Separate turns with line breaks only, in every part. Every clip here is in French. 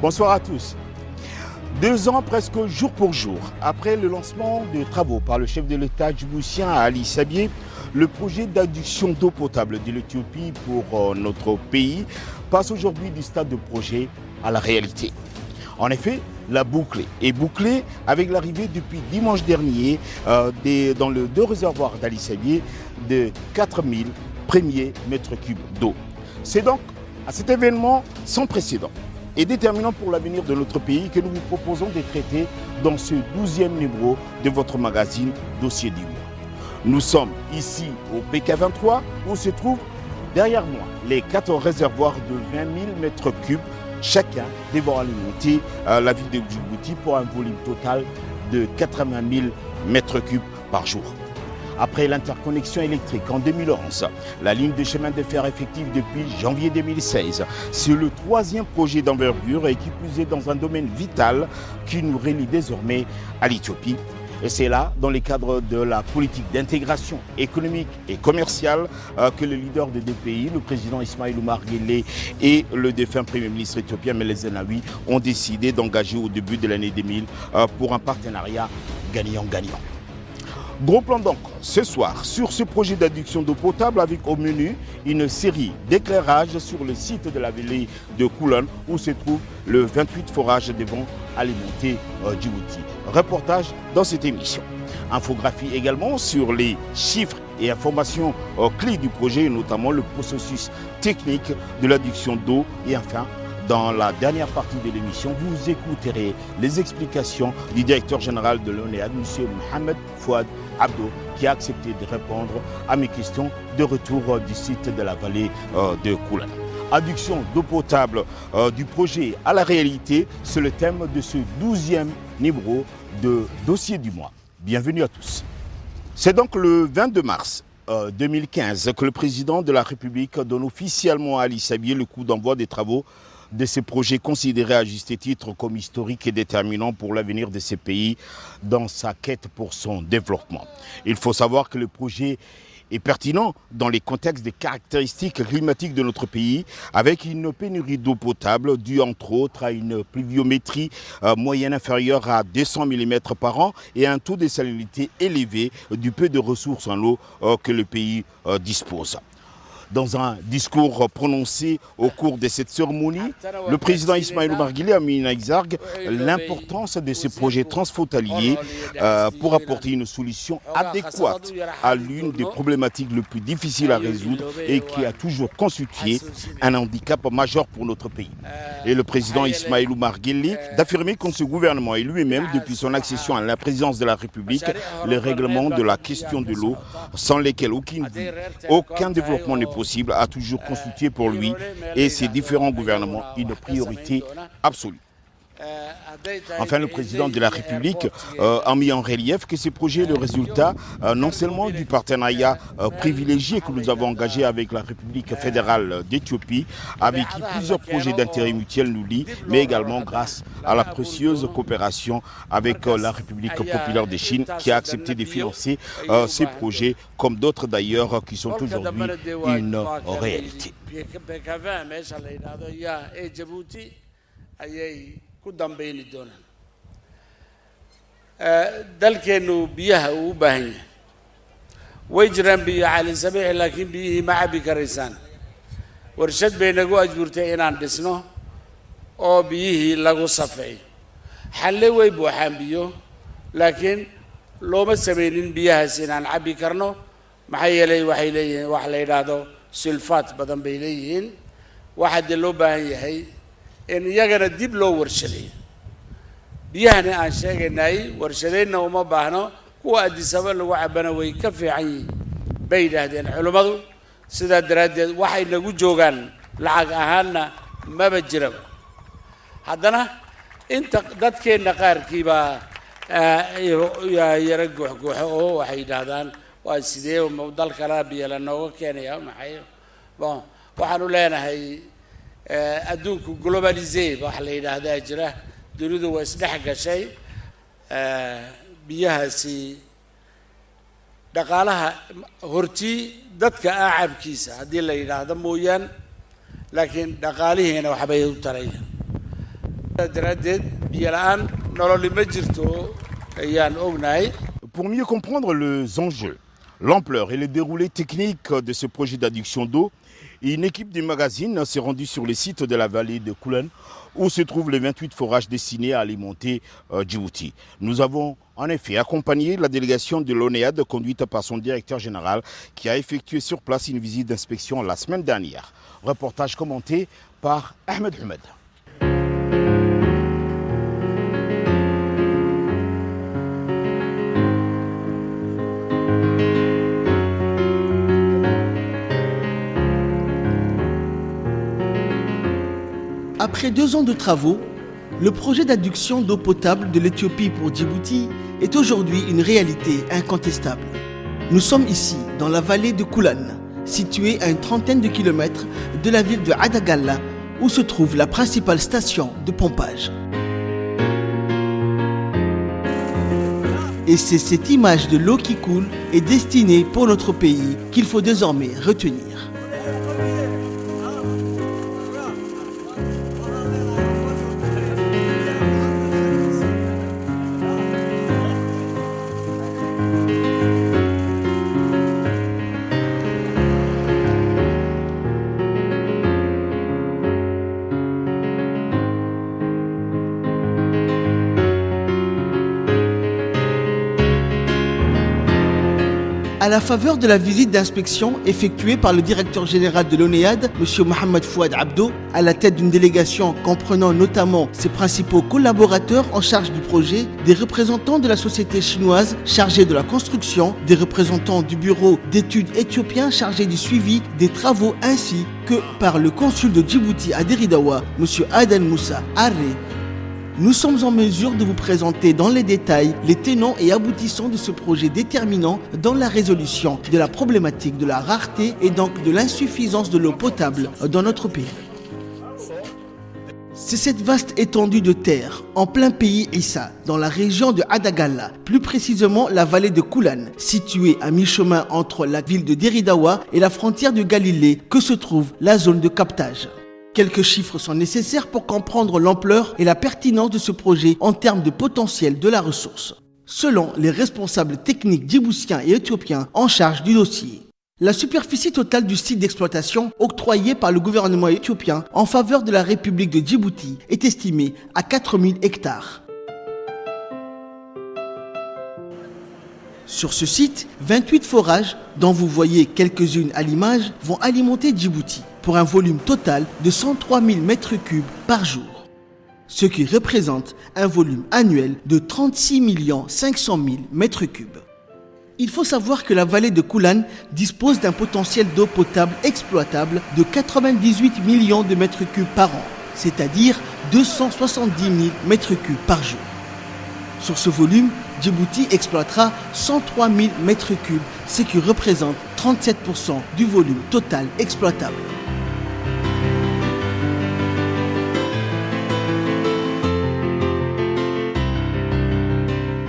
Bonsoir à tous. 2 ans presque jour pour jour après le lancement de travaux par le chef de l'État djiboutien Ali Sabié, le projet d'adduction d'eau potable de l'Éthiopie pour notre pays passe aujourd'hui du stade de projet à la réalité. En effet, la boucle est bouclée avec l'arrivée depuis dimanche dernier dans le 2 réservoirs d'Ali Sabié de 4000 premiers mètres cubes d'eau. C'est donc à cet événement sans précédent et déterminant pour l'avenir de notre pays que nous vous proposons de traiter dans ce 12e numéro de votre magazine Dossier du mois. Nous sommes ici au PK23 où se trouvent derrière moi les 14 réservoirs de 20 000 mètres cubes, chacun devant alimenter la ville de Djibouti pour un volume total de 80 000 mètres cubes par jour. Après l'interconnexion électrique en 2011, la ligne de chemin de fer effective depuis janvier 2016, c'est le 3e projet d'envergure et qui plus est dans un domaine vital qui nous relie désormais à l'Éthiopie. Et c'est là, dans le cadre de la politique d'intégration économique et commerciale, que le leader des deux pays, le président Ismaël Omar Guelleh et le défunt Premier ministre éthiopien Meles Zenawi, ont décidé d'engager au début de l'année 2000 pour un partenariat gagnant-gagnant. Gros plan donc ce soir sur ce projet d'adduction d'eau potable avec au menu une série d'éclairages sur le site de la vallée de Koulan où se trouve le 28 forage devant alimenter Djibouti. Reportage dans cette émission. Infographie également sur les chiffres et informations clés du projet, notamment le processus technique de l'adduction d'eau et enfin dans la dernière partie de l'émission, vous écouterez les explications du directeur général de l'ONEAD, M. Mohamed Fouad Abdo, qui a accepté de répondre à mes questions de retour du site de la vallée de Koulan. Adduction d'eau potable du projet à la réalité, c'est le thème de ce 12e numéro de Dossier du mois. Bienvenue à tous. C'est donc le 22 mars 2015 que le président de la République donne officiellement à Ali Sabié le coup d'envoi des travaux de ces projets considérés à juste titre comme historiques et déterminants pour l'avenir de ces pays dans sa quête pour son développement. Il faut savoir que le projet est pertinent dans les contextes des caractéristiques climatiques de notre pays, avec une pénurie d'eau potable due entre autres à une pluviométrie moyenne inférieure à 200 mm par an et un taux de salinité élevé du peu de ressources en eau que le pays dispose. Dans un discours prononcé au cours de cette cérémonie, le président Ismaël Omar Guelleh a mis en exergue l'importance de ces projets transfrontaliers pour apporter une solution adéquate à l'une des problématiques les plus difficiles à résoudre et qui a toujours constitué un handicap majeur pour notre pays. Et le président Ismaël Omar Guelleh d'affirmer qu'en ce gouvernement et lui-même, depuis son accession à la présidence de la République, le règlement de la question de l'eau, sans lesquels aucun développement n'est possible, a toujours constitué pour lui et ses différents gouvernements une priorité absolue. Enfin, le président de la République a mis en relief que ces projets sont le résultat non seulement du partenariat privilégié que nous avons engagé avec la République fédérale d'Éthiopie, avec qui plusieurs projets d'intérêt mutuel nous lient, mais également grâce à la précieuse coopération avec la République populaire de Chine qui a accepté de financer ces projets, comme d'autres d'ailleurs qui sont aujourd'hui une réalité.
ku dambayni doonaan dalkeenu biyaha uu u baahan yahay way jiraan biyo cali sabiix laakiin biyihii ma cabi karaysaan warshad bay nagu ajburtay inaan dhisno oo biyihii lagu safeeyo xalle way buuxaan biyo laakiin looma samaynin biyahaas inaan cabi karno maxaa yeelay waxay leeyihiin wax la yidhaahdo sulfaat badan bay leeyihiin waxa dee loo baahan yahay in iyagana dib loo warshadeeyo biyahani aan sheegaynay warshadayna uma baahno kuwa adisaba lagu cabana way ka fiican yihiin bay yidhaahdeen culimmadu sidaa daraaddeed waxay nagu joogaan lacag ahaanna maba jiraba haddana inta dadkeenna qaarkii baa yara guuxguuxo oo waxay yidhaahdaan waa sidee dal kala biyo la nooga keenaya maxay bon waxaanu leenahay adduunku globalisé waxa la yidhaahdaa jira dunidu waa isdhex gashay biyahaasi dhaqaalaha hortii dadka aacabkiisa haddii la yidhaahdo mooyaan laakiin dhaqaalihiina waxbay u tarayaan
Pour mieux comprendre les enjeux, l'ampleur et le déroulé technique de ce projet d'adduction d'eau, une équipe du magazine s'est rendue sur le site de la vallée de Koulan où se trouvent les 28 forages destinés à alimenter Djibouti. Nous avons en effet accompagné la délégation de l'ONEAD conduite par son directeur général qui a effectué sur place une visite d'inspection la semaine dernière. Reportage commenté par Ahmed Ahmed.
Après 2 ans de travaux, le projet d'adduction d'eau potable de l'Éthiopie pour Djibouti est aujourd'hui une réalité incontestable. Nous sommes ici, dans la vallée de Koulan, située à une trentaine de kilomètres de la ville de Adagalla, où se trouve la principale station de pompage. Et c'est cette image de l'eau qui coule et destinée pour notre pays qu'il faut désormais retenir. À la faveur de la visite d'inspection effectuée par le directeur général de l'ONEAD, M. Mohamed Fouad Abdo, à la tête d'une délégation comprenant notamment ses principaux collaborateurs en charge du projet, des représentants de la société chinoise chargée de la construction, des représentants du bureau d'études éthiopien chargé du suivi des travaux ainsi que par le consul de Djibouti à Deridawa, M. Aden Moussa Arre. Nous sommes en mesure de vous présenter dans les détails les tenants et aboutissants de ce projet déterminant dans la résolution de la problématique de la rareté et donc de l'insuffisance de l'eau potable dans notre pays. C'est cette vaste étendue de terre, en plein pays Issa, dans la région de Adagalla, plus précisément la vallée de Koulan, située à mi-chemin entre la ville de Deridawa et la frontière de Galilée, que se trouve la zone de captage. Quelques chiffres sont nécessaires pour comprendre l'ampleur et la pertinence de ce projet en termes de potentiel de la ressource. Selon les responsables techniques djiboutiens et éthiopiens en charge du dossier, la superficie totale du site d'exploitation octroyé par le gouvernement éthiopien en faveur de la République de Djibouti est estimée à 4000 hectares. Sur ce site, 28 forages, dont vous voyez quelques-unes à l'image, vont alimenter Djibouti pour un volume total de 103 000 m3 par jour, ce qui représente un volume annuel de 36 500 000 m3. Il faut savoir que la vallée de Koulan dispose d'un potentiel d'eau potable exploitable de 98 millions de mètres cubes par an, c'est-à-dire 270 000 m3 par jour. Sur ce volume, Djibouti exploitera 103 000 m3, ce qui représente 37% du volume total exploitable.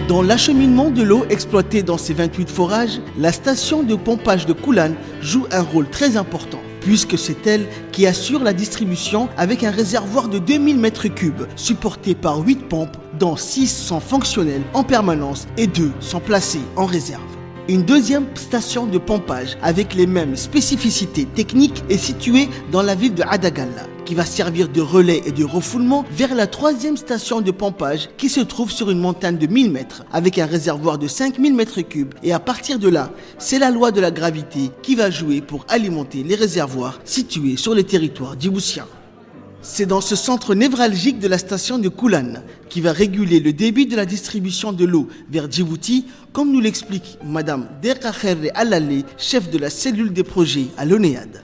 Dans l'acheminement de l'eau exploitée dans ces 28 forages, la station de pompage de Koulan joue un rôle très important, puisque c'est elle qui assure la distribution avec un réservoir de 2000 m3 supporté par 8 pompes, dont 6 sont fonctionnelles en permanence et 2 sont placées en réserve. Une deuxième station de pompage avec les mêmes spécificités techniques est située dans la ville de Adagalla, qui va servir de relais et de refoulement vers la troisième station de pompage qui se trouve sur une montagne de 1000 mètres avec un réservoir de 5000 m3 et à partir de là, c'est la loi de la gravité qui va jouer pour alimenter les réservoirs situés sur le territoire djiboutien. C'est dans ce centre névralgique de la station de Koulan qui va réguler le débit de la distribution de l'eau vers Djibouti, comme nous l'explique Madame Derka Kherre Alale, chef de la cellule des projets à l'ONEAD.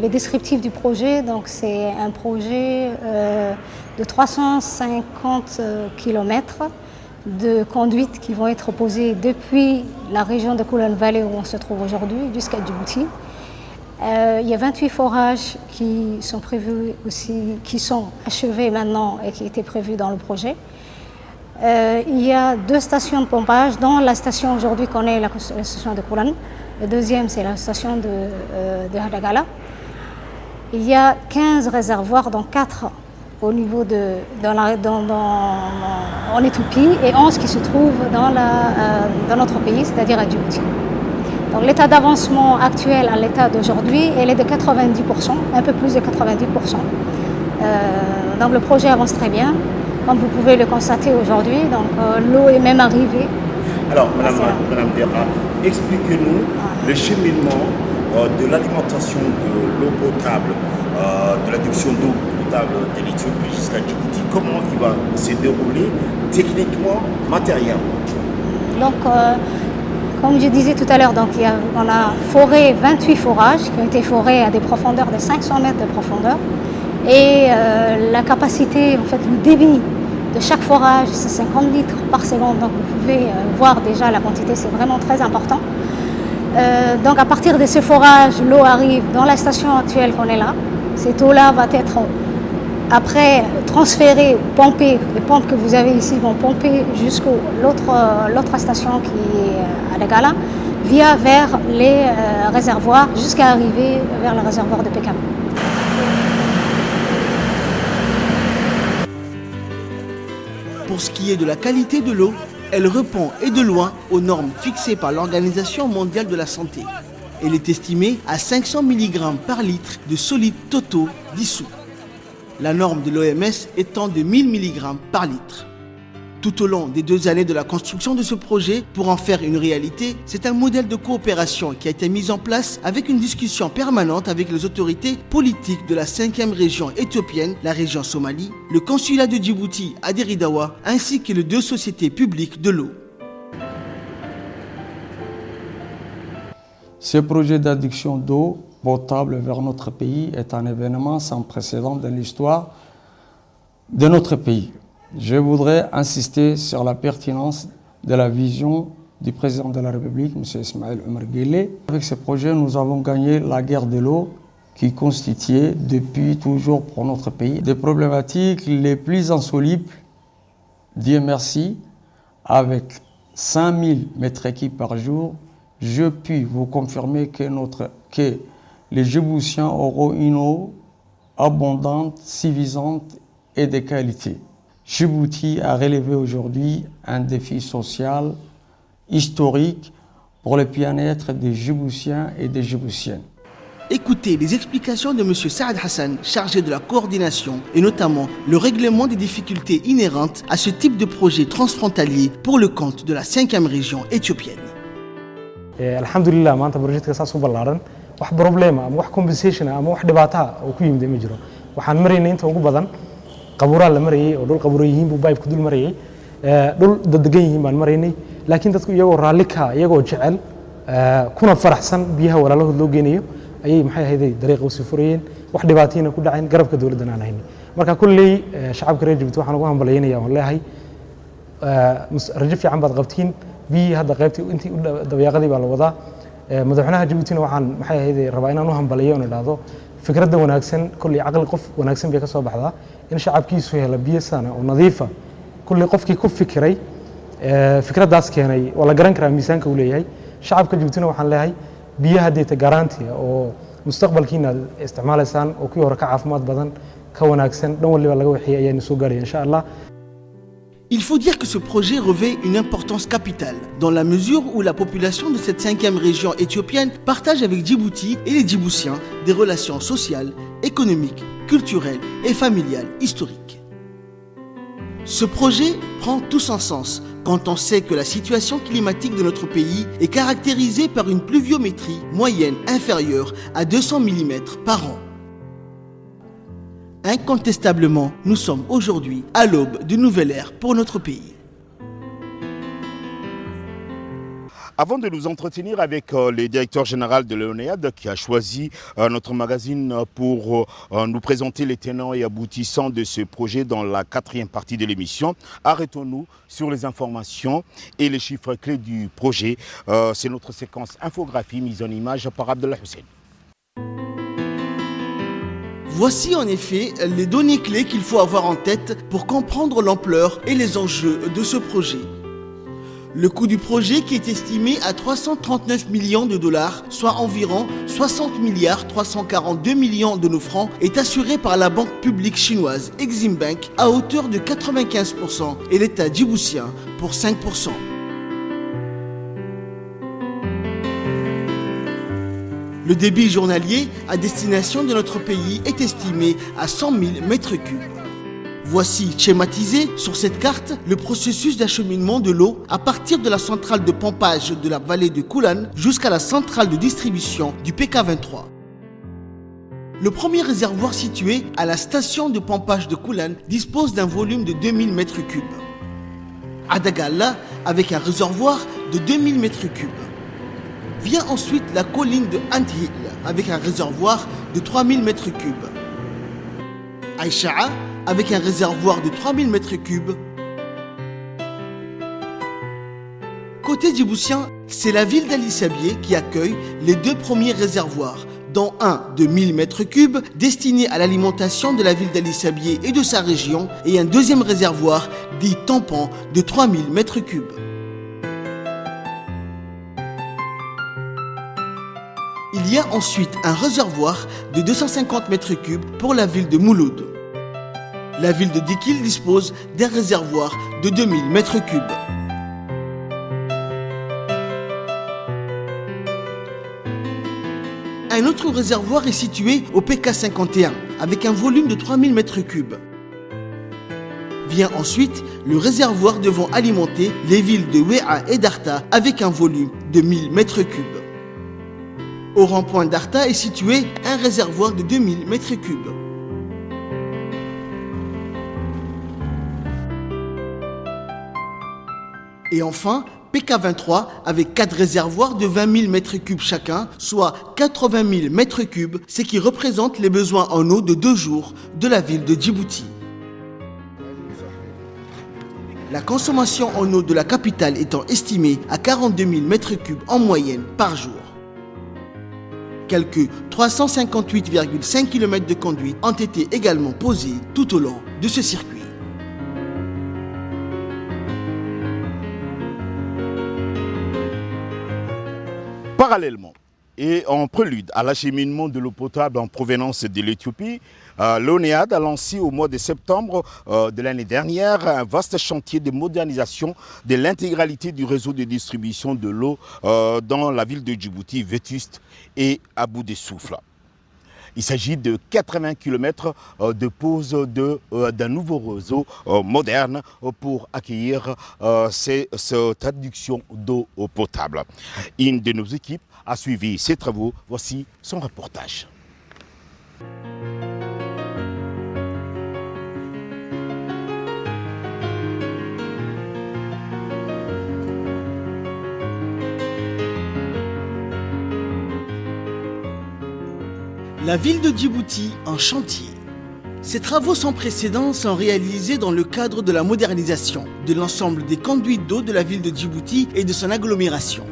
Le descriptif du projet, donc c'est un projet de 350 km de conduites qui vont être posées depuis la région de Koulan Valley où on se trouve aujourd'hui jusqu'à Djibouti. Il y a 28 forages qui sont prévus aussi, qui sont achevés maintenant et qui étaient prévus dans le projet. Il y a 2 stations de pompage, dont la station aujourd'hui qu'on est la station de Koulan. La deuxième, c'est la station de Adagalla. il y a 15 réservoirs, dont 4 au niveau en Éthiopie et 11 qui se trouvent dans notre pays, c'est-à-dire à Djibouti. Donc l'état d'avancement actuel à l'état d'aujourd'hui, elle est de 90%, un peu plus de 90%. Donc le projet avance très bien, comme vous pouvez le constater aujourd'hui. Donc l'eau est même arrivée.
Alors, Madame Dera, expliquez-nous le cheminement de l'alimentation de l'eau potable, de l'adduction d'eau potable de l'Éthiopie jusqu'à Djibouti. Comment il va se dérouler techniquement, matériellement?
Donc, comme je disais tout à l'heure, on a foré 28 forages qui ont été forés à des profondeurs de 500 mètres de profondeur. Et la capacité, en fait, le débit de chaque forage, c'est 50 litres par seconde. Donc vous pouvez voir déjà la quantité, c'est vraiment très important. Donc à partir de ce forage, l'eau arrive dans la station actuelle qu'on est là. Cette eau-là va être après transférée, pompée. Les pompes que vous avez ici vont pomper jusqu'à l'autre station qui est à Dagala, vers les réservoirs, jusqu'à arriver vers le réservoir de Pekam.
Pour ce qui est de la qualité de l'eau, elle répond et de loin aux normes fixées par l'Organisation mondiale de la santé. Elle est estimée à 500 mg par litre de solides totaux dissous. La norme de l'OMS étant de 1000 mg par litre. Tout au long des 2 années de la construction de ce projet, pour en faire une réalité, c'est un modèle de coopération qui a été mis en place avec une discussion permanente avec les autorités politiques de la 5e région éthiopienne, la région Somalie, le consulat de Djibouti à Deridawa, ainsi que les 2 sociétés publiques de l'eau.
Ce projet d'adduction d'eau potable vers notre pays est un événement sans précédent dans l'histoire de notre pays. Je voudrais insister sur la pertinence de la vision du président de la République, M. Ismaël Omar Guelleh. Avec ce projet, nous avons gagné la guerre de l'eau qui constituait depuis toujours pour notre pays des problématiques les plus insolubles. Dieu merci, avec 5000 mètres cubes par jour, je puis vous confirmer que les Djiboutiens auront une eau abondante, suffisante et de qualité. Djibouti a relevé aujourd'hui un défi social, historique pour le bien-être des Djiboutiens et des Djiboutiennes.
Écoutez les explications de M. Saad Hassan, chargé de la coordination et notamment le règlement des difficultés inhérentes à ce type de projet transfrontalier pour le compte de la 5e région éthiopienne.
Alhamdulillah, maanta projectka saas u ballaaran wax problème ama wax compensation ama wax dhibaato oo ku yimid ma jiro. Waxaan maraynay inta ugu badan qabuura la marayay oo dhul qabuuro yihiin buu pipe ku dul marayay. Dhul dadgan yihiin baan maraynay, laakiin dadku iyagoo raalli ka iyagoo jecel kuna faraxsan biyaha walaalahood loo geenayo ayay maxay ahayd dariiq u sii furayeen, wax dhibaatayna ku dhaceen garabka dawladda aan ahayn. Marka kulley shacabka reer Djibouti waxaan ugu hambalyeynaya oo leeyahay rajo fiican baad qabtiin. بي هذا قيبتي أنتي دبياقدي بالوضع مدحونها جبتينا وعن محي هذي ربعنا نوهم بليون هذا فكرة ده وناكسن كل عقل قف وناكسن بيكسر بحذا إن شعب كيس فيها لبيه سنة ونظيفة كل قف كي كف فكري فكرة داس كهني ولا جران كرام ميسان كوليه شعب كجبتينا وحن لهاي بيه هذي تجارانتي أو مستقبل كينا استعمال سان أو كي وركع عفمات بدن كوناكسن نقول اللي ولا جوي حياة يعني سوقري إن شاء الله.
Il faut dire que ce projet revêt une importance capitale, dans la mesure où la population de cette 5e région éthiopienne partage avec Djibouti et les Djiboutiens des relations sociales, économiques, culturelles et familiales historiques. Ce projet prend tout son sens quand on sait que la situation climatique de notre pays est caractérisée par une pluviométrie moyenne inférieure à 200 mm par an. Incontestablement, nous sommes aujourd'hui à l'aube d'une nouvelle ère pour notre pays.
Avant de nous entretenir avec le directeur général de l'ONEAD qui a choisi notre magazine pour nous présenter les tenants et aboutissants de ce projet dans la 4e partie de l'émission, arrêtons-nous sur les informations et les chiffres clés du projet. C'est notre séquence infographie mise en image par Abdallah Hussein.
Voici en effet les données clés qu'il faut avoir en tête pour comprendre l'ampleur et les enjeux de ce projet. Le coût du projet, qui est estimé à 339 millions de dollars, soit environ 60 milliards 342 millions de nos francs, est assuré par la banque publique chinoise Exim Bank à hauteur de 95% et l'État djiboutien pour 5%. Le débit journalier à destination de notre pays est estimé à 100 000 mètres cubes. Voici schématisé sur cette carte le processus d'acheminement de l'eau à partir de la centrale de pompage de la vallée de Koulan jusqu'à la centrale de distribution du PK23. Le premier réservoir situé à la station de pompage de Koulan dispose d'un volume de 2000 mètres cubes. Adagalla avec un réservoir de 2000 mètres cubes. Vient ensuite la colline de Anthil avec un réservoir de 3000 mètres cubes. Aïcha'a avec un réservoir de 3000 mètres cubes. Côté djiboutien, c'est la ville d'Ali Sabié qui accueille les deux premiers réservoirs, dont un de 1000 mètres cubes destiné à l'alimentation de la ville d'Ali Sabié et de sa région, et un deuxième réservoir dit tampon de 3000 mètres cubes. Il y a ensuite un réservoir de 250 mètres cubes pour la ville de Mouloud. La ville de Dikil dispose d'un réservoir de 2000 mètres cubes. Un autre réservoir est situé au PK51 avec un volume de 3000 mètres cubes. Vient ensuite le réservoir devant alimenter les villes de Wéa et Darta avec un volume de 1000 mètres cubes. Au rond-point d'Arta est situé un réservoir de 2000 mètres cubes. Et enfin, PK23 avec 4 réservoirs de 20 000 mètres cubes chacun, soit 80 000 mètres cubes, ce qui représente les besoins en eau de 2 jours de la ville de Djibouti. La consommation en eau de la capitale étant estimée à 42 000 mètres cubes en moyenne par jour. Quelques 358,5 km de conduite ont été également posés tout au long de ce circuit.
Parallèlement, et en prélude à l'acheminement de l'eau potable en provenance de l'Éthiopie, l'ONEAD a lancé au mois de septembre de l'année dernière un vaste chantier de modernisation de l'intégralité du réseau de distribution de l'eau dans la ville de Djibouti, vétuste et à bout de souffle. Il s'agit de 80 km de pose d'un nouveau réseau moderne pour accueillir cette adduction d'eau potable. Une de nos équipes a suivi ces travaux. Voici son reportage.
La ville de Djibouti en chantier. Ces travaux sans précédent sont réalisés dans le cadre de la modernisation de l'ensemble des conduites d'eau de la ville de Djibouti et de son agglomération.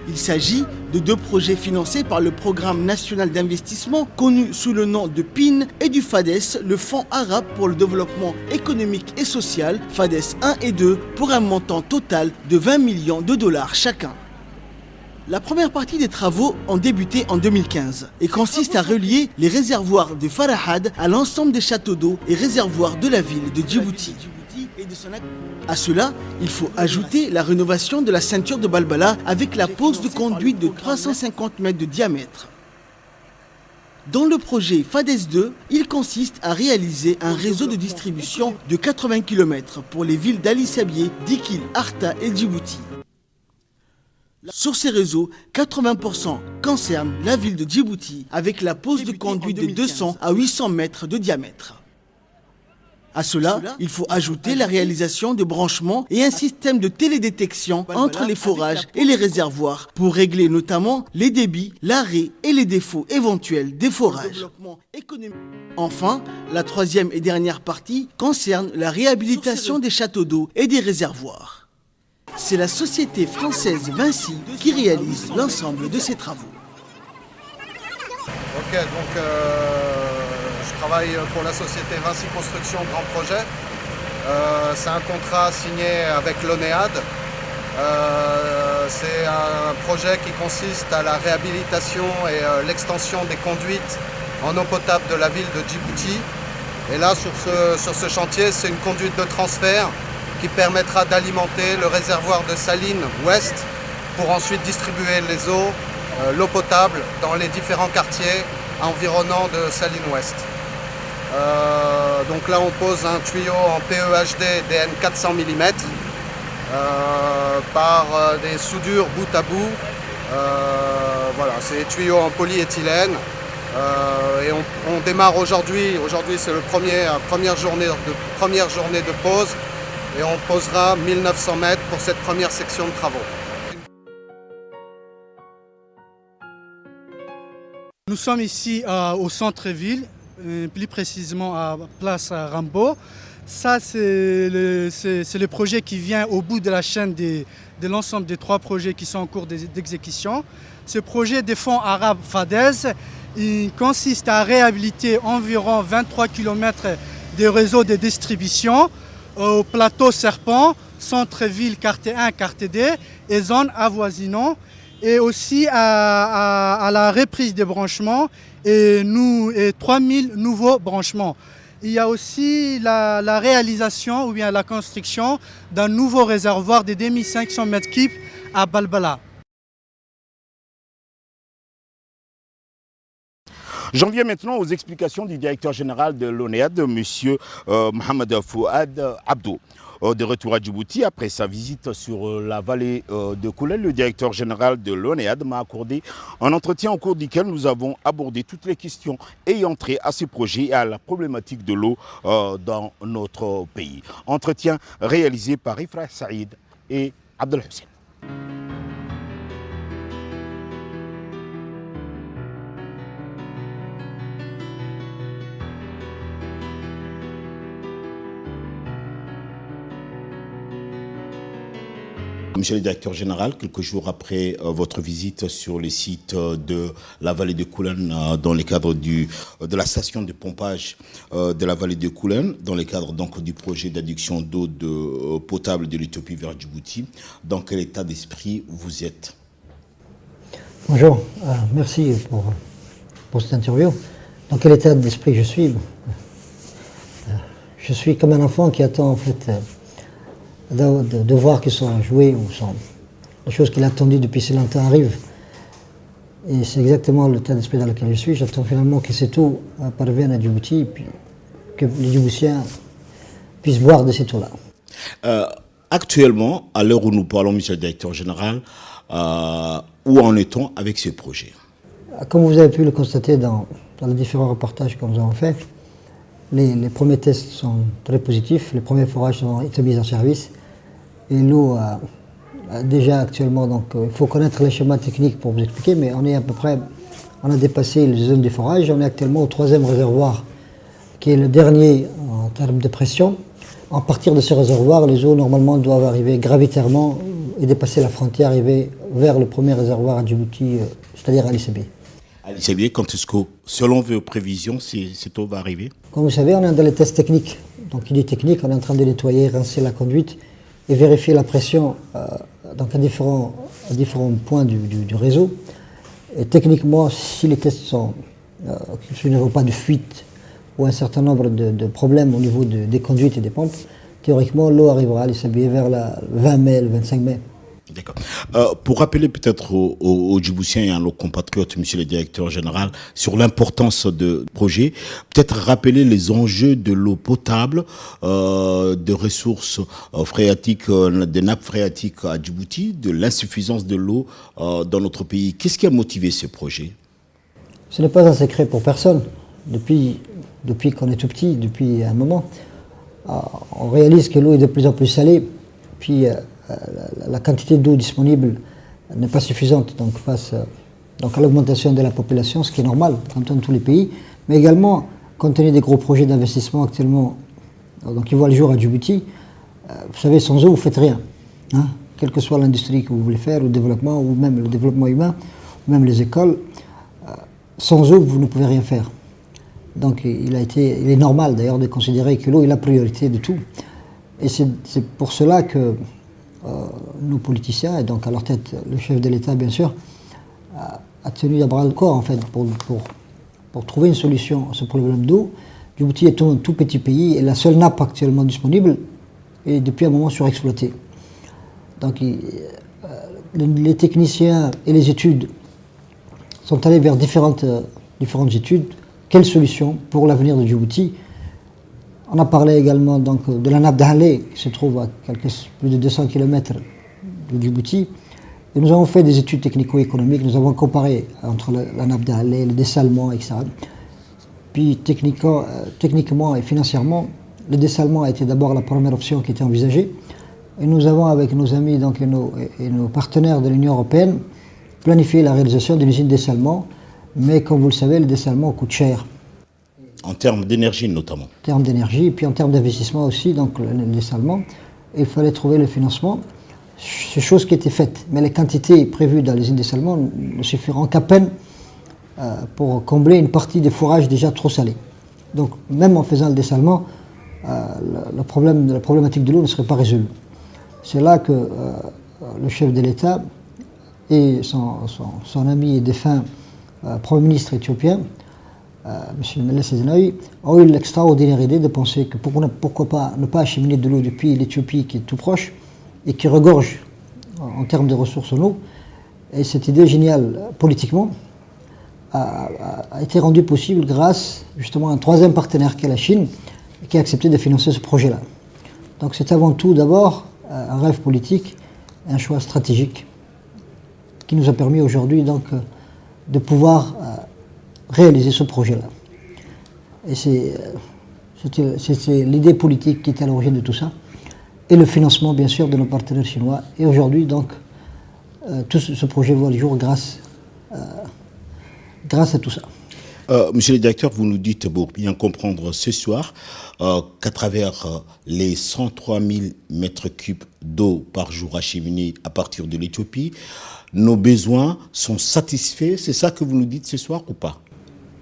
Il s'agit de 2 projets financés par le Programme national d'investissement connu sous le nom de PIN et du FADES, le Fonds arabe pour le développement économique et social, FADES 1 et 2, pour un montant total de 20 millions de dollars chacun. La première partie des travaux ont débuté en 2015 et consiste à relier les réservoirs de Farahad à l'ensemble des châteaux d'eau et réservoirs de la ville de Djibouti. À cela, il faut ajouter la rénovation de la ceinture de Balbala avec la pose de conduite de 350 mètres de diamètre. Dans le projet FADES 2, il consiste à réaliser un réseau de distribution de 80 km pour les villes d'Ali Sabié, Dikil, Arta et Djibouti. Sur ces réseaux, 80% concernent la ville de Djibouti avec la pose de conduite de 200 à 800 mètres de diamètre. À cela, il faut ajouter la réalisation de branchements et un système de télédétection entre les forages et les réservoirs pour régler notamment les débits, l'arrêt et les défauts éventuels des forages. Enfin, la troisième et dernière partie concerne la réhabilitation des châteaux d'eau et des réservoirs. C'est la société française Vinci qui réalise l'ensemble de ces travaux.
Ok, donc je travaille pour la société Vinci Construction Grand Projet. C'est un contrat signé avec l'ONEAD C'est un projet qui consiste à la réhabilitation et l'extension des conduites en eau potable de la ville de Djibouti. Et là, sur ce chantier, c'est une conduite de transfert qui permettra d'alimenter le réservoir de Saline Ouest pour ensuite distribuer les eaux, l'eau potable dans les différents quartiers environnants de Saline Ouest. Donc là, on pose un tuyau en PEHD DN 400 mm par des soudures bout à bout. Voilà, c'est des tuyaux en polyéthylène. Et on démarre aujourd'hui. Aujourd'hui, c'est la première journée de pause. Et on posera 1900 mètres pour cette première section de travaux.
Nous sommes ici au centre-ville, plus précisément à Place Rambo. Ça, c'est le projet qui vient au bout de la chaîne de l'ensemble des 3 projets qui sont en cours d'exécution. Ce projet des fonds arabes FADES, il consiste à réhabiliter environ 23 km des réseaux de distribution au plateau Serpent, centre-ville, quartier 1, quartier 2 et zones avoisinantes, et aussi à la reprise des branchements et 3000 nouveaux branchements. Il y a aussi la réalisation ou bien la construction d'un nouveau réservoir de 2500 m3 à Balbala.
J'en viens maintenant aux explications du directeur général de l'ONEAD, M. Mohamed Fouad Abdou. De retour à Djibouti, après sa visite sur la vallée de Koulen, le directeur général de l'ONEAD m'a accordé un entretien au cours duquel nous avons abordé toutes les questions ayant trait à ce projet et à la problématique de l'eau dans notre pays. Entretien réalisé par Ifra Saïd et Abdel Hussein. Monsieur le directeur général, quelques jours après votre visite sur les sites de la vallée de Koulen, dans le cadre de la station de pompage de la vallée de Koulen, dans le cadre donc du projet d'adduction d'eau potable de l'Éthiopie vers Djibouti, dans quel état d'esprit vous êtes?
Bonjour, merci pour cette interview. Dans quel état d'esprit je suis? Je suis comme un enfant qui attend en fait de voir que son jouet ou les choses qu'il a attendues depuis si longtemps arrivent. Et c'est exactement l'état d'esprit dans lequel je suis. J'attends finalement que cette eau parvienne à Djibouti et puis que les Djiboutiens puissent boire de cette eau-là.
Actuellement, à l'heure où nous parlons, monsieur le directeur général, où en est-on avec ce projet?
Comme vous avez pu le constater dans les différents reportages que nous avons faits, les premiers tests sont très positifs, les premiers forages ont été mis en service et l'eau déjà actuellement, donc il faut connaître les schémas techniques pour vous expliquer, mais on est à peu près, on a dépassé les zones de forage, on est actuellement au 3e réservoir qui est le dernier en termes de pression. À partir de ce réservoir, les eaux normalement doivent arriver gravitairement et dépasser la frontière, arriver vers le premier réservoir à Djibouti, c'est-à-dire à Ali Sabié.
Ali Sabié, quand est-ce que, selon vos prévisions, cette eau va arriver?
Comme vous savez, on est dans les tests techniques. Donc il est technique, on est en train de nettoyer, rincer la conduite et vérifier la pression donc à différents points du réseau. Et techniquement, si les tests sont, qu'il n'y a pas de fuite ou un certain nombre de problèmes au niveau des conduites et des pompes, théoriquement l'eau arrivera à Ali Sabié vers le 20 mai, le 25 mai.
D'accord. Pour rappeler peut-être aux Djiboutiens et à nos compatriotes, monsieur le directeur général, sur l'importance de projet, peut-être rappeler les enjeux de l'eau potable, de ressources phréatiques, des nappes phréatiques à Djibouti, de l'insuffisance de l'eau dans notre pays. Qu'est-ce qui a motivé ce projet?
Ce n'est pas un secret pour personne. Depuis qu'on est tout petit, depuis un moment, on réalise que l'eau est de plus en plus salée. Puis la quantité d'eau disponible n'est pas suffisante donc, face à l'augmentation de la population, ce qui est normal comme dans tous les pays, mais également compte tenu des gros projets d'investissement actuellement donc, qui voient le jour à Djibouti. Vous savez, sans eau, vous ne faites rien. Hein, quelle que soit l'industrie que vous voulez faire, le développement, ou même le développement humain, ou même les écoles, sans eau, vous ne pouvez rien faire. Donc il est normal d'ailleurs de considérer que l'eau est la priorité de tout. Et c'est pour cela que nos politiciens, et donc à leur tête le chef de l'État bien sûr, a tenu à bras le corps en fait pour trouver une solution à ce problème d'eau. Djibouti est un tout petit pays et la seule nappe actuellement disponible est depuis un moment surexploitée. Donc les techniciens et les études sont allés vers différentes études. Quelle solution pour l'avenir de Djibouti? On a parlé également donc, de la nappe d'Halé, qui se trouve à plus de 200 km de Djibouti. Et nous avons fait des études technico-économiques, nous avons comparé entre la nappe d'Halé, le dessalement, etc. Puis techniquement et financièrement, le dessalement a été d'abord la première option qui était envisagée. Et nous avons, avec nos amis donc, et nos partenaires de l'Union européenne, planifié la réalisation d'une usine de dessalement. Mais comme vous le savez, le dessalement coûte cher.
En termes d'énergie notamment.
En termes d'énergie et puis en termes d'investissement aussi, donc le dessalement. Il fallait trouver le financement. C'est chose qui était faite. Mais les quantités prévues dans l'usine de dessalement ne suffiront qu'à peine pour combler une partie des forages déjà trop salés. Donc même en faisant le dessalement, la problématique de l'eau ne serait pas résolue. C'est là que le chef de l'État et son ami et défunt Premier ministre éthiopien, M. Meles Zenawi, ont eu l'extraordinaire idée de penser que pourquoi pas ne pas acheminer de l'eau depuis l'Éthiopie qui est tout proche et qui regorge en termes de ressources en eau. Et cette idée géniale politiquement a été rendue possible grâce justement à un troisième partenaire qui est la Chine qui a accepté de financer ce projet-là. Donc c'est avant tout d'abord un rêve politique, un choix stratégique qui nous a permis aujourd'hui donc de pouvoir réaliser ce projet-là. Et c'est l'idée politique qui était à l'origine de tout ça, et le financement bien sûr de nos partenaires chinois. Et aujourd'hui donc, tout ce projet voit le jour grâce à tout ça.
Monsieur le directeur, vous nous dites, pour bien comprendre ce soir, qu'à travers les 103 000 mètres cubes d'eau par jour acheminés à partir de l'Éthiopie, nos besoins sont satisfaits. C'est ça que vous nous dites ce soir ou pas?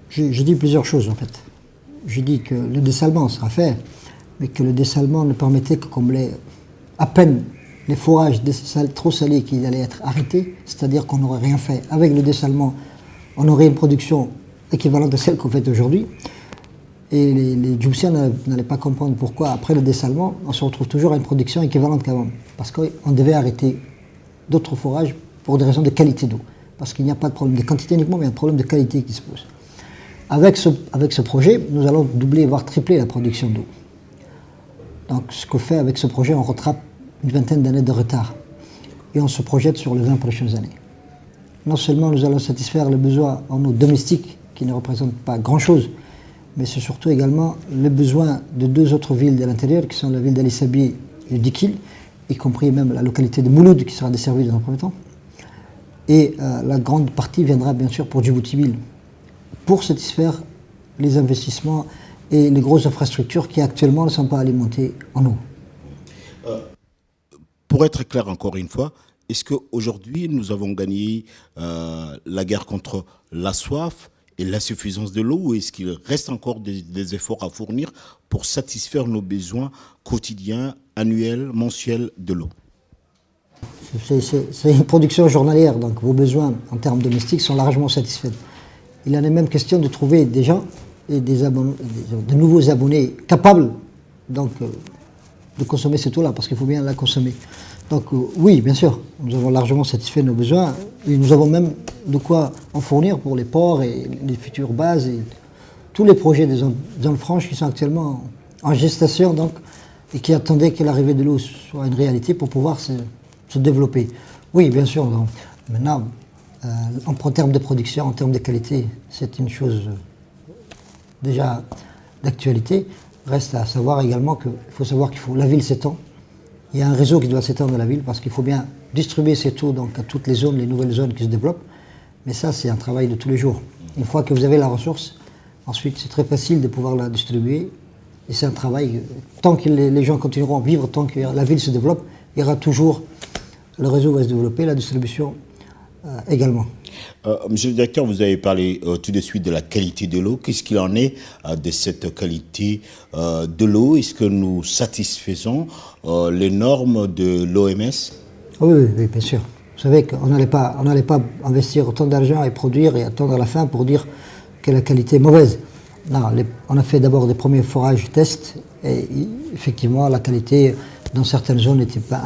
J'ai dit plusieurs choses en fait. J'ai dit que le dessalement sera fait, mais que le dessalement ne permettait que combler à peine les forages trop salés qui allaient être arrêtés, c'est-à-dire qu'on n'aurait rien fait. Avec le dessalement, on aurait une production équivalente à celle qu'on fait aujourd'hui. Et les Djiboutiens n'allaient pas comprendre pourquoi, après le dessalement, on se retrouve toujours à une production équivalente qu'avant. Parce qu'on devait arrêter d'autres forages pour des raisons de qualité d'eau. Parce qu'il n'y a pas de problème de quantité uniquement, mais un problème de qualité qui se pose. Avec ce projet, nous allons doubler, voire tripler la production d'eau. Donc ce qu'on fait avec ce projet, on rattrape une vingtaine d'années de retard. Et on se projette sur les 20 prochaines années. Non seulement nous allons satisfaire les besoins en eau domestique, qui ne représentent pas grand-chose, mais c'est surtout également les besoins de deux autres villes de l'intérieur, qui sont la ville d'Ali Sabieh et Dikil, y compris même la localité de Mouloud, qui sera desservie dans un premier temps. Et la grande partie viendra bien sûr pour Djibouti-Ville, pour satisfaire les investissements et les grosses infrastructures qui actuellement ne sont pas alimentées en eau.
Pour être clair encore une fois, est-ce qu'aujourd'hui nous avons gagné la guerre contre la soif et l'insuffisance de l'eau, ou est-ce qu'il reste encore des efforts à fournir pour satisfaire nos besoins quotidiens, annuels, mensuels de l'eau?
C'est une production journalière, donc vos besoins en termes domestiques sont largement satisfaits. Il en est même question de trouver des gens et de nouveaux abonnés capables donc, de consommer cette eau-là, parce qu'il faut bien la consommer. Donc oui, bien sûr, nous avons largement satisfait nos besoins, et nous avons même de quoi en fournir pour les ports et les futures bases et tous les projets des zones franches qui sont actuellement en gestation donc, et qui attendaient que l'arrivée de l'eau soit une réalité pour pouvoir se développer. Oui, bien sûr. Donc, maintenant, en termes de production, en termes de qualité, c'est une chose déjà d'actualité. Reste à savoir également qu'il faut savoir que la ville s'étend. Il y a un réseau qui doit s'étendre dans la ville parce qu'il faut bien distribuer cette eau donc, à toutes les zones, les nouvelles zones qui se développent. Mais ça, c'est un travail de tous les jours. Une fois que vous avez la ressource, ensuite, c'est très facile de pouvoir la distribuer. Et c'est un travail, tant que les gens continueront à vivre, tant que la ville se développe, il y aura toujours, le réseau va se développer, la distribution également.
Monsieur le directeur, vous avez parlé tout de suite de la qualité de l'eau. Qu'est-ce qu'il en est de cette qualité de l'eau? Est-ce que nous satisfaisons les normes de l'OMS?
Oui, oui, bien sûr. Vous savez qu'on n'allait pas investir autant d'argent et produire et attendre à la fin pour dire que la qualité est mauvaise. Non, on a fait d'abord des premiers forages tests et effectivement la qualité dans certaines zones n'était pas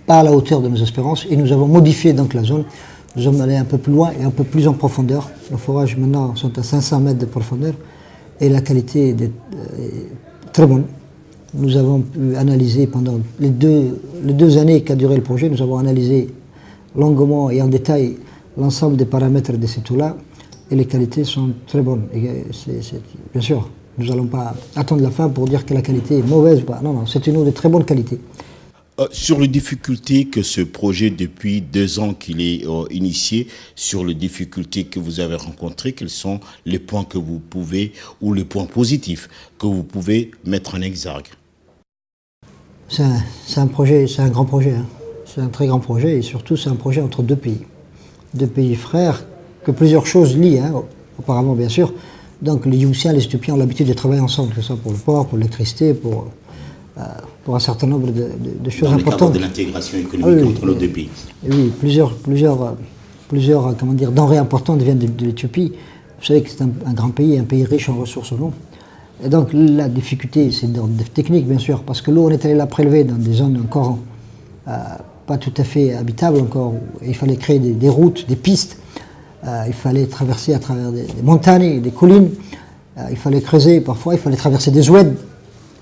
à la hauteur de nos espérances et nous avons modifié donc la zone. Nous sommes allés un peu plus loin et un peu plus en profondeur. Nos forages maintenant sont à 500 mètres de profondeur et la qualité est très bonne. Nous avons pu analyser pendant les deux années qu'a duré le projet, nous avons analysé longuement et en détail l'ensemble des paramètres de ces taux-là et les qualités sont très bonnes. Et bien sûr, nous n'allons pas attendre la fin pour dire que la qualité est mauvaise ou pas. Non, c'est une eau de très bonne qualité.
Sur les difficultés que ce projet, depuis 2 ans qu'il est initié, sur les difficultés que vous avez rencontrées, quels sont les points que vous pouvez, ou les points positifs que vous pouvez mettre en exergue?
C'est un projet, c'est un grand projet. Hein. C'est un très grand projet et surtout c'est un projet entre deux pays. Deux pays frères que plusieurs choses lient, hein, auparavant bien sûr. Donc les Djiboutiens et les Éthiopiens ont l'habitude de travailler ensemble, que ce soit pour le port, pour l'électricité, pour un certain nombre de choses importantes.
Dans le cadre de l'intégration économique entre nos deux pays.
Oui, plusieurs comment dire, denrées importantes viennent de l'Éthiopie. Vous savez que c'est un grand pays, un pays riche en ressources en eau. Et donc la difficulté, c'est d'ordre technique bien sûr, parce que l'eau, on est allé la prélever dans des zones encore pas tout à fait habitables encore. Il fallait créer des routes, des pistes. Il fallait traverser à travers des montagnes, des collines. Il fallait creuser parfois, il fallait traverser des oueds,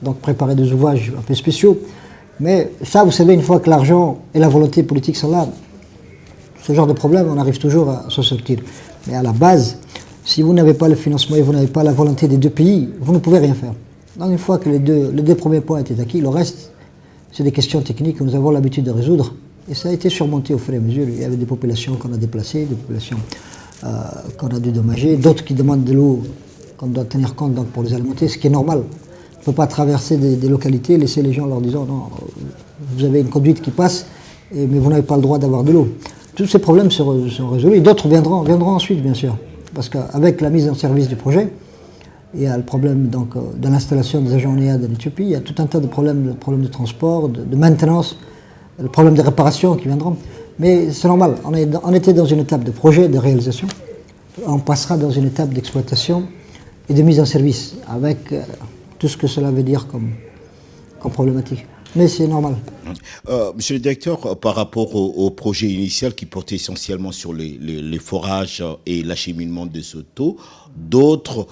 donc préparer des ouvrages un peu spéciaux. Mais ça, vous savez, une fois que l'argent et la volonté politique sont là, ce genre de problème, on arrive toujours à s'en sortir. Mais à la base, si vous n'avez pas le financement et vous n'avez pas la volonté des deux pays, vous ne pouvez rien faire. Donc une fois que les deux premiers points étaient acquis, le reste, c'est des questions techniques que nous avons l'habitude de résoudre. Et ça a été surmonté au fur et à mesure. Il y avait des populations qu'on a déplacées, des populations qu'on a dédommagées, d'autres qui demandent de l'eau qu'on doit tenir compte donc, pour les alimenter, ce qui est normal. On ne peut pas traverser des localités, laisser les gens en leur disant non, vous avez une conduite qui passe, mais vous n'avez pas le droit d'avoir de l'eau. Tous ces problèmes sont résolus et d'autres viendront ensuite, bien sûr. Parce qu'avec la mise en service du projet, il y a le problème donc, de l'installation des agents ONEA de l'Éthiopie, il y a tout un tas de problèmes de transport, de maintenance, le problème des réparations qui viendront. Mais c'est normal, on était dans une étape de projet, de réalisation, on passera dans une étape d'exploitation et de mise en service, avec tout ce que cela veut dire comme problématique. Mais c'est normal.
Monsieur le directeur, par rapport au projet initial qui portait essentiellement sur les forages et l'acheminement de ce taux, d'autres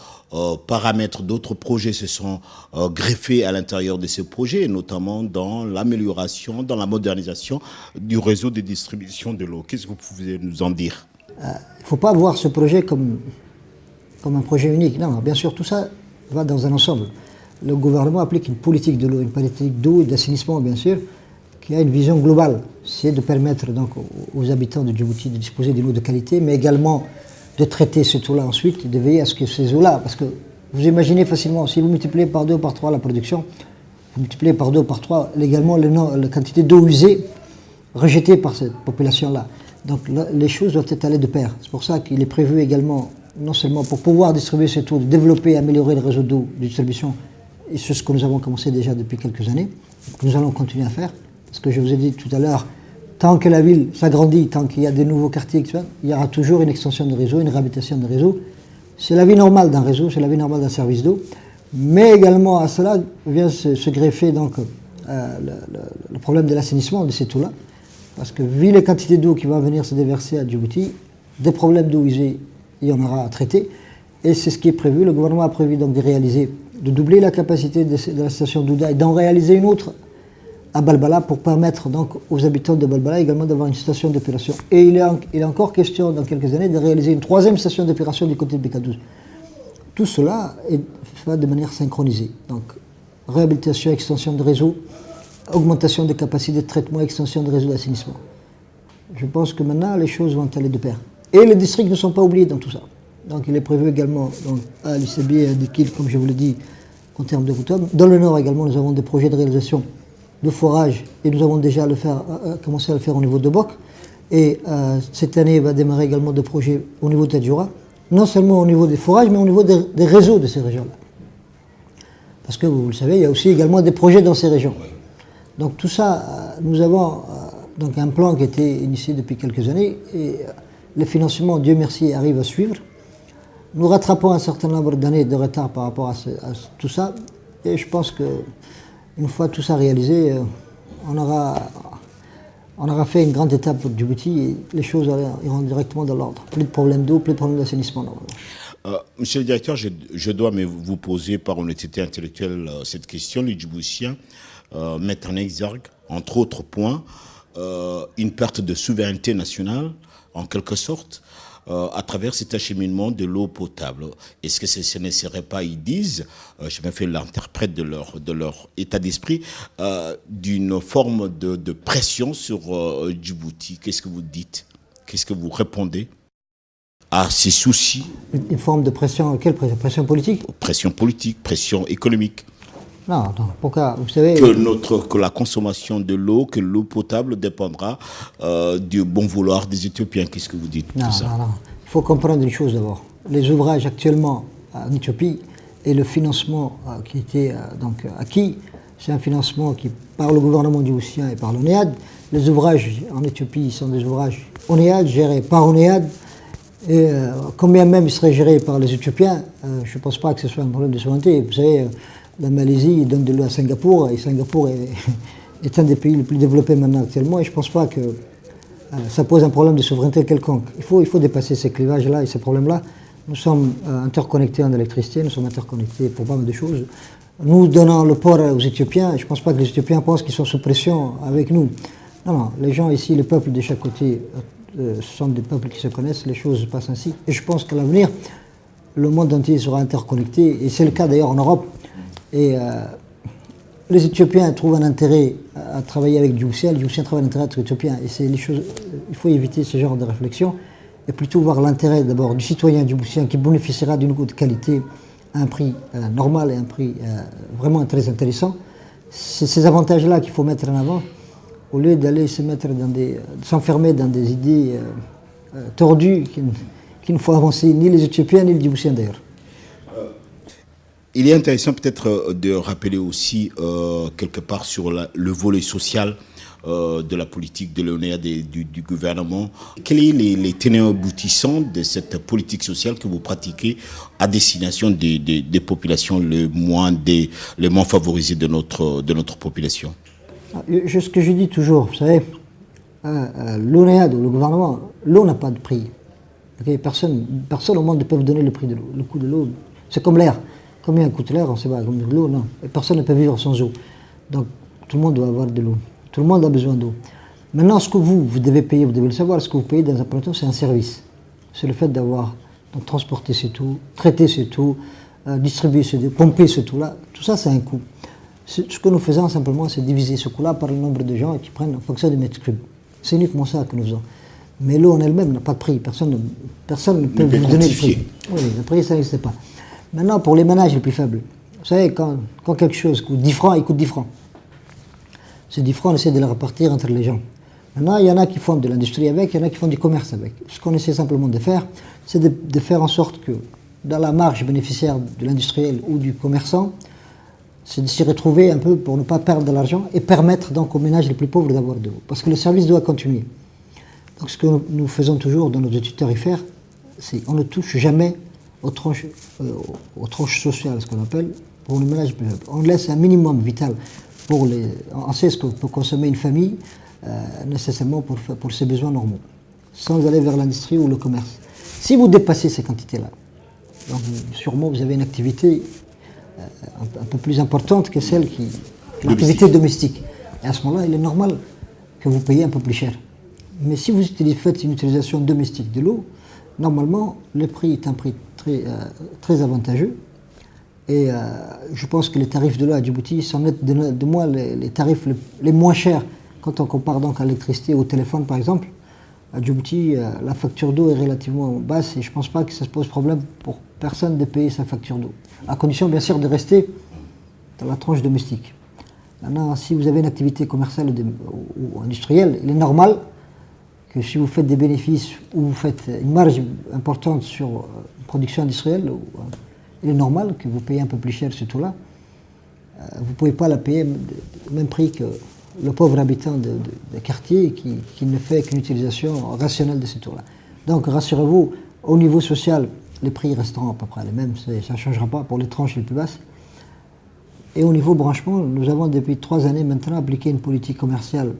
paramètres, d'autres projets se sont greffés à l'intérieur de ce projet, notamment dans l'amélioration, dans la modernisation du réseau de distribution de l'eau. Qu'est-ce que vous pouvez nous en dire?
Il ne faut pas voir ce projet comme un projet unique. Non, bien sûr, tout ça va dans un ensemble. Le gouvernement applique une politique de l'eau, une politique d'eau et d'assainissement, bien sûr, qui a une vision globale. C'est de permettre donc aux habitants de Djibouti de disposer d'une eau de qualité, mais également de traiter cette eau-là ensuite et de veiller à ce que ces eaux-là, parce que vous imaginez facilement, si vous multipliez par 2 ou par 3 la production, vous multipliez par 2 ou par 3 également la quantité d'eau usée rejetée par cette population-là. Donc là, les choses doivent être allées de pair. C'est pour ça qu'il est prévu également, non seulement pour pouvoir distribuer cette eau, de développer et améliorer le réseau d'eau de distribution, et c'est ce que nous avons commencé déjà depuis quelques années, que nous allons continuer à faire, parce que je vous ai dit tout à l'heure, tant que la ville s'agrandit, tant qu'il y a des nouveaux quartiers, il y aura toujours une extension de réseau, une réhabilitation de réseau. C'est la vie normale d'un réseau, c'est la vie normale d'un service d'eau, mais également à cela vient se greffer donc, le problème de l'assainissement de cette eau-là, parce que vu les quantités d'eau qui vont venir se déverser à Djibouti, des problèmes d'eau usée, il y en aura à traiter, et c'est ce qui est prévu. Le gouvernement a prévu donc de doubler la capacité de la station d'Ouda et d'en réaliser une autre à Balbala pour permettre donc aux habitants de Balbala également d'avoir une station d'épuration. Et il est encore question dans quelques années de réaliser une 3e station d'épuration du côté de Beka12. Tout cela est fait de manière synchronisée. Donc réhabilitation, extension de réseau, augmentation des capacités de traitement, extension de réseau d'assainissement. Je pense que maintenant les choses vont aller de pair. Et les districts ne sont pas oubliés dans tout ça. Donc il est prévu également donc, à l'ICB et à Dikil, comme je vous l'ai dit, en termes de Koutoum. Dans le nord également, nous avons des projets de réalisation de forage et nous avons déjà commencé à le faire au niveau de Bok. Et cette année va démarrer également des projets au niveau de Tadjoura, non seulement au niveau des forages, mais au niveau des réseaux de ces régions-là. Parce que vous le savez, il y a aussi également des projets dans ces régions. Donc tout ça, nous avons Donc un plan qui était initié depuis quelques années et le financement, Dieu merci, arrive à suivre. Nous rattrapons un certain nombre d'années de retard par rapport à tout ça et je pense qu'une fois tout ça réalisé, on aura fait une grande étape pour Djibouti et les choses iront directement dans l'ordre. Plus de problèmes d'eau, plus de problèmes d'assainissement.
Monsieur le directeur, je dois vous poser par honnêteté intellectuelle cette question. Les Djiboutiens mettent en exergue, entre autres points, une perte de souveraineté nationale, en quelque sorte, à travers cet acheminement de l'eau potable. Est-ce que ce ne serait pas, ils disent, je me fais l'interprète de leur état d'esprit, d'une forme de pression sur Djibouti? Qu'est-ce que vous dites? Qu'est-ce que vous répondez à ces soucis?
Une forme de pression, quelle pression? Pression politique?
Pression politique, pression économique.
Non, pourquoi? Vous savez...
Que la consommation de l'eau, que l'eau potable dépendra du bon vouloir des Éthiopiens. Qu'est-ce que vous dites de ça?
Non. Il faut comprendre une chose d'abord. Les ouvrages actuellement en Éthiopie et le financement qui était donc acquis, c'est un financement qui par le gouvernement djiboutien et par l'ONEAD. Les ouvrages en Éthiopie sont des ouvrages ONEAD, gérés par ONEAD. Et combien même ils seraient gérés par les Éthiopiens, je ne pense pas que ce soit un problème de souveraineté. Vous savez, la Malaisie donne de l'eau à Singapour, et Singapour est un des pays les plus développés maintenant actuellement, et je ne pense pas que ça pose un problème de souveraineté quelconque. Il faut dépasser ces clivages-là et ces problèmes-là. Nous sommes interconnectés en électricité, nous sommes interconnectés pour pas mal de choses. Nous donnons le port aux Éthiopiens, je ne pense pas que les Éthiopiens pensent qu'ils sont sous pression avec nous. Non, les gens ici, les peuples de chaque côté, ce sont des peuples qui se connaissent, les choses passent ainsi. Et je pense qu'à l'avenir, le monde entier sera interconnecté, et c'est le cas d'ailleurs en Europe. Et les Éthiopiens trouvent un intérêt à travailler avec Djiboutiens, les Djiboutiens trouvent un intérêt à être Éthiopiens. Et c'est les choses, il faut éviter ce genre de réflexion et plutôt voir l'intérêt d'abord du citoyen djiboutien qui bénéficiera d'une eau de qualité à un prix normal et un prix vraiment très intéressant. C'est ces avantages-là qu'il faut mettre en avant au lieu d'aller s'enfermer dans des idées tordues qui ne font avancer ni les Éthiopiens ni les Djiboutiens d'ailleurs.
Il est intéressant peut-être de rappeler aussi quelque part sur le volet social de la politique de l'ONEAD et du gouvernement. Quels sont les tenants aboutissants de cette politique sociale que vous pratiquez à destination des populations les moins favorisées de notre population?
Ce que je dis toujours, vous savez, l'ONEAD ou le gouvernement, l'eau n'a pas de prix. Okay, personne au monde ne peut vous donner le prix de l'eau. Le coût de l'eau, c'est comme l'air. Combien coûte l'air? On ne sait pas. Comme de l'eau, non. Et personne ne peut vivre sans eau. Donc tout le monde doit avoir de l'eau. Tout le monde a besoin d'eau. Maintenant, ce que vous devez payer, vous devez le savoir, ce que vous payez dans un premier temps, c'est un service. C'est le fait d'avoir transporté cette eau, traité cette eau, distribuer cette eau, pomper cette eau-là. Tout ça, c'est un coût. Ce que nous faisons simplement, c'est diviser ce coût-là par le nombre de gens qui prennent en fonction des mètres cubes. C'est uniquement ça que nous faisons. Mais l'eau en elle-même n'a pas de prix. Personne ne peut vous donner le prix. Oui, le prix, ça n'existe pas. Maintenant, pour les ménages les plus faibles, vous savez, quand quelque chose coûte 10 francs, il coûte 10 francs. Ces 10 francs, on essaie de les répartir entre les gens. Maintenant, il y en a qui font de l'industrie avec, il y en a qui font du commerce avec. Ce qu'on essaie simplement de faire, c'est de faire en sorte que, dans la marge bénéficiaire de l'industriel ou du commerçant, c'est de s'y retrouver un peu pour ne pas perdre de l'argent et permettre donc aux ménages les plus pauvres d'avoir de l'eau. Parce que le service doit continuer. Donc ce que nous faisons toujours dans nos études tarifaires, c'est qu'on ne touche jamais aux tranches sociales, ce qu'on appelle, pour les ménages plus faibles. On laisse un minimum vital pour les... On sait ce que peut consommer une famille, nécessairement pour ses besoins normaux, sans aller vers l'industrie ou le commerce. Si vous dépassez ces quantités-là, donc sûrement vous avez une activité un peu plus importante que celle l'activité domestique. Et à ce moment-là, il est normal que vous payiez un peu plus cher. Mais si vous faites une utilisation domestique de l'eau, normalement, le prix est un prix très avantageux. Et je pense que les tarifs de l'eau à Djibouti sont de moi les tarifs les moins chers quand on compare donc à l'électricité ou au téléphone, par exemple. À Djibouti, la facture d'eau est relativement basse et je ne pense pas que ça se pose problème pour personne de payer sa facture d'eau. À condition, bien sûr, de rester dans la tranche domestique. Maintenant, si vous avez une activité commerciale ou industrielle, il est normal que si vous faites des bénéfices ou vous faites une marge importante sur une production industrielle, il est normal que vous payez un peu plus cher ce tout-là. Vous ne pouvez pas la payer au même prix que le pauvre habitant de quartier qui ne fait qu'une utilisation rationnelle de cette eau-là. Donc rassurez-vous, au niveau social, les prix resteront à peu près les mêmes, ça ne changera pas pour les tranches les plus basses. Et au niveau branchement, nous avons depuis 3 années maintenant appliqué une politique commerciale.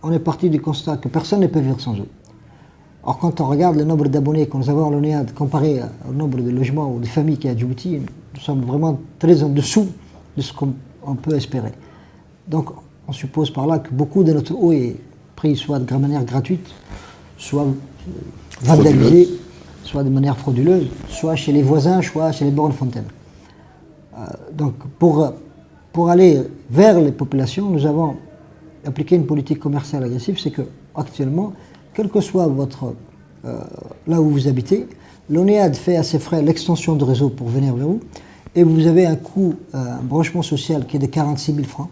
On est parti du constat que personne ne peut vivre sans eau. Or, quand on regarde le nombre d'abonnés que nous avons à l'ONEAD comparé au nombre de logements ou de familles qu'il y a à Djibouti, nous sommes vraiment très en dessous de ce qu'on peut espérer. Donc, on suppose par là que beaucoup de notre eau est prise soit de manière gratuite, soit vandalisée, soit de manière frauduleuse, soit chez les voisins, soit chez les bornes fontaines. Donc, pour aller vers les populations, nous avons appliqué une politique commerciale agressive, c'est que actuellement, quel que soit là où vous habitez, l'ONEAD fait à ses frais l'extension de réseau pour venir vers vous, et vous avez un coût, un branchement social qui est de 46 000 francs.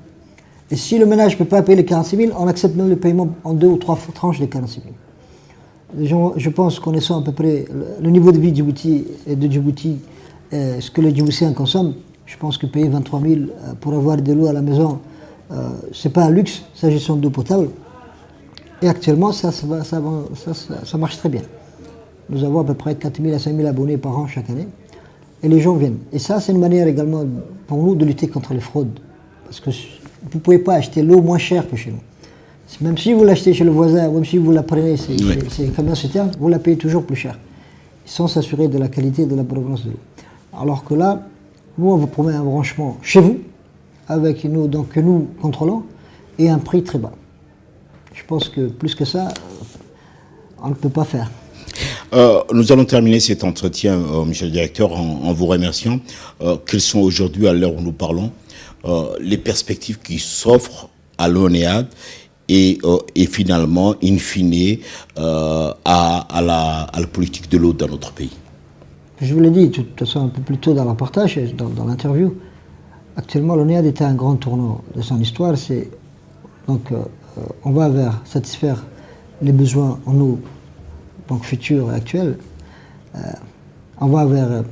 Et si le ménage ne peut pas payer les 46 000, on accepte même le paiement en 2 ou 3 tranches des 46 000. Je pense, connaissant à peu près le niveau de vie de Djibouti et de Djibouti, ce que les Djiboutiens consomment, je pense que payer 23 000 pour avoir de l'eau à la maison, ce n'est pas un luxe, s'agissant d'eau potable. Et actuellement, ça marche très bien. Nous avons à peu près 4 000 à 5 000 abonnés par an chaque année. Et les gens viennent. Et ça, c'est une manière également pour nous de lutter contre les fraudes. Parce que vous ne pouvez pas acheter l'eau moins chère que chez nous. Même si vous l'achetez chez le voisin, même si vous la prenez, c'est camions citernes, vous la payez toujours plus cher. Sans s'assurer de la qualité et de la provenance de l'eau. Alors que là, nous, on vous promet un branchement chez vous, avec une eau donc, que nous contrôlons, et un prix très bas. Je pense que plus que ça, on ne peut pas faire.
Nous allons terminer cet entretien, monsieur le directeur, en vous remerciant. Quelles sont aujourd'hui, à l'heure où nous parlons, les perspectives qui s'offrent à l'ONEAD et finalement, in fine, à la politique de l'eau dans notre pays?
Je vous l'ai dit, de toute façon, un peu plus tôt dans le partage, dans l'interview, actuellement, l'ONEAD est à un grand tournant de son histoire. Donc, on va vers satisfaire les besoins en eau, donc futurs et actuels. On va vers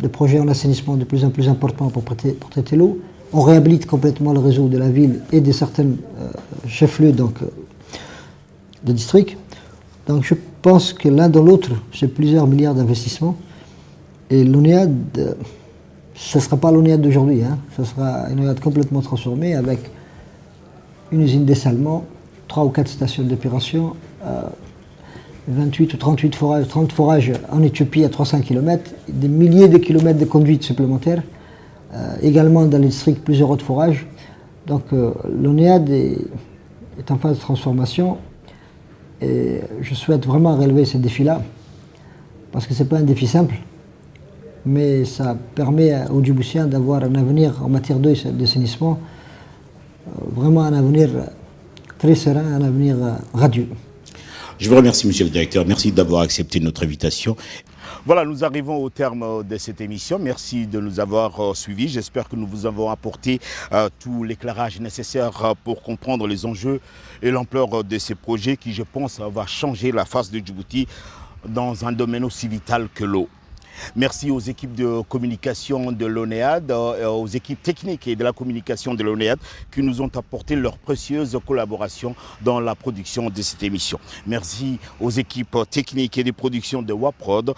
des projets en assainissement de plus en plus importants pour traiter l'eau. On réhabilite complètement le réseau de la ville et de certains chefs-lieux de districts. Donc je pense que l'un dans l'autre, c'est plusieurs milliards d'investissements. Et l'ONEAD, ce ne sera pas l'ONEAD d'aujourd'hui, ce sera une ONEAD complètement transformée avec une usine dessalement, 3 ou 4 stations d'épuration, 28 ou 38 forages, 30 forages en Éthiopie à 300 km, des milliers de kilomètres de conduites supplémentaires, également dans les districts plusieurs autres forages. Donc l'ONEAD est en phase de transformation et je souhaite vraiment relever ce défi-là parce que ce n'est pas un défi simple, mais ça permet aux Djiboutiens d'avoir un avenir en matière d'eau et d'assainissement, vraiment un avenir très serein, un avenir radieux.
Je vous remercie, monsieur le directeur. Merci d'avoir accepté notre invitation. Voilà, nous arrivons au terme de cette émission. Merci de nous avoir suivis. J'espère que nous vous avons apporté tout l'éclairage nécessaire pour comprendre les enjeux et l'ampleur de ces projets qui, je pense, va changer la face de Djibouti dans un domaine aussi vital que l'eau. Merci aux équipes de communication de l'ONEAD, aux équipes techniques et de la communication de l'ONEAD qui nous ont apporté leur précieuse collaboration dans la production de cette émission. Merci aux équipes techniques et de production de WAPROD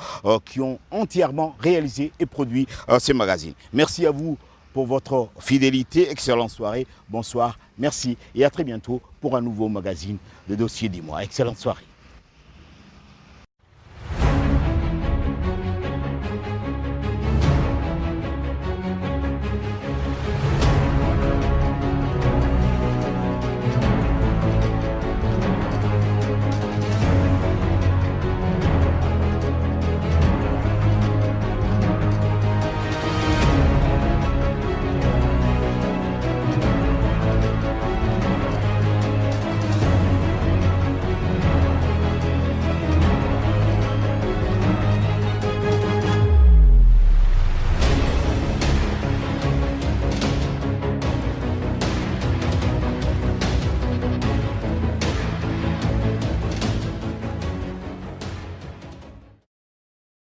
qui ont entièrement réalisé et produit ces magazines. Merci à vous pour votre fidélité. Excellente soirée. Bonsoir. Merci et à très bientôt pour un nouveau magazine de Dossier du mois. Excellente soirée.